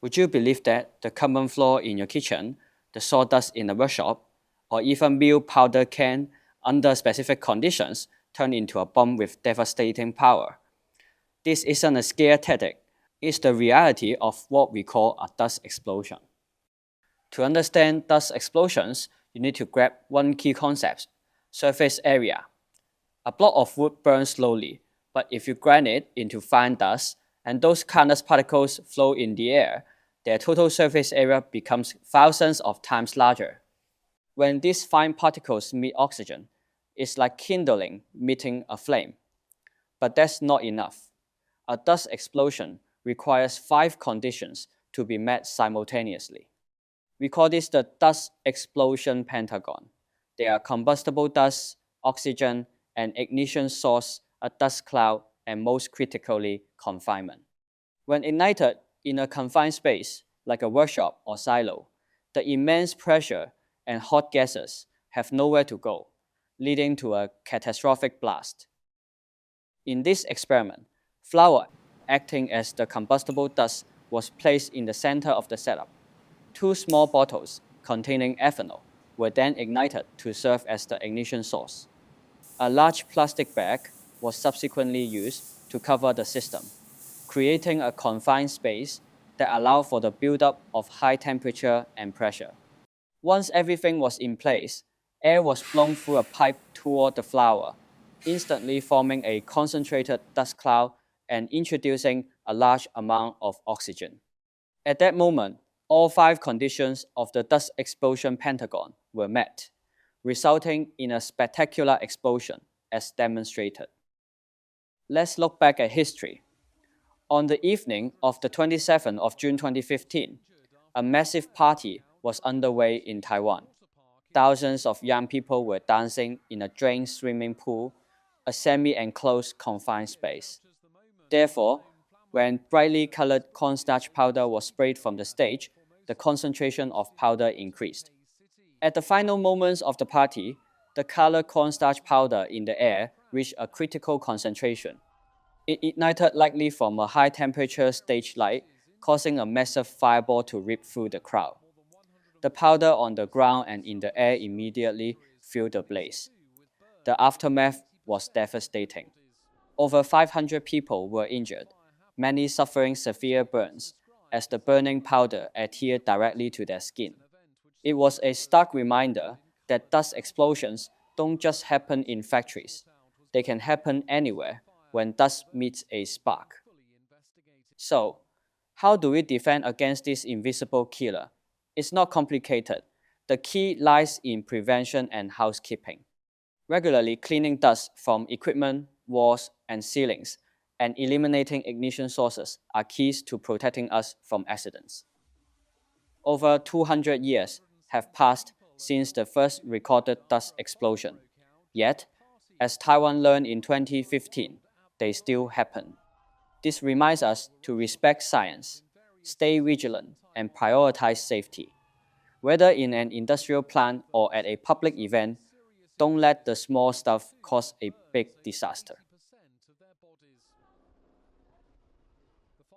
Would you believe that the common flaw in your kitchen, the sawdust in the workshop, or even milk powder can, under specific conditions, turn into a bomb with devastating power? This isn't a scare tactic, it's the reality of what we call a dust explosion. To understand dust explosions, you need to grab one key concept: surface area. A block of wood burns slowly, but if you grind it into fine dust and those countless particles float in the air, their total surface area becomes thousands of times larger. When these fine particles meet oxygen, it's like kindling meeting a flame. But that's not enough. A dust explosion requires 5 conditions to be met simultaneously. We call this the dust explosion pentagon. They are combustible dust, oxygen, and ignition source, a dust cloud, and most critically, confinement. When ignited in a confined space, like a workshop or silo, the immense pressure and hot gases have nowhere to go, leading to a catastrophic blast. In this experiment, flour acting as the combustible dust was placed in the center of the setup. 2 small bottles containing ethanol were then ignited to serve as the ignition source. A large plastic bag was subsequently used to cover the system, creating a confined space that allowed for the buildup of high temperature and pressure. Once everything was in place, air was blown through a pipe toward the flour, instantly forming a concentrated dust cloud and introducing a large amount of oxygen. At that moment, all 5 conditions of the dust explosion pentagon were met, resulting in a spectacular explosion as demonstrated. Let's look back at history. On the evening of the 27th of June 2015, a massive party was underway in Taiwan. Thousands of young people were dancing in a drained swimming pool, a semi-enclosed confined space. Therefore, when brightly colored cornstarch powder was sprayed from the stage, the concentration of powder increased. At the final moments of the party, the colored cornstarch powder in the air reached a critical concentration. It ignited likely from a high-temperature stage light, causing a massive fireball to rip through the crowd. The powder on the ground and in the air immediately fueled the blaze. The aftermath was devastating. Over 500 people were injured, many suffering severe burns, as the burning powder adhered directly to their skin. It was a stark reminder that dust explosions don't just happen in factories. They can happen anywhere when dust meets a spark. So, how do we defend against this invisible killer? It's not complicated. The key lies in prevention and housekeeping. Regularly cleaning dust from equipment, walls, and ceilings, and eliminating ignition sources are keys to protecting us from accidents. Over 200 years have passed since the first recorded dust explosion. Yet, as Taiwan learned in 2015, they still happen. This reminds us to respect science, stay vigilant, and prioritize safety. Whether in an industrial plant or at a public event, don't let the small stuff cause a big disaster.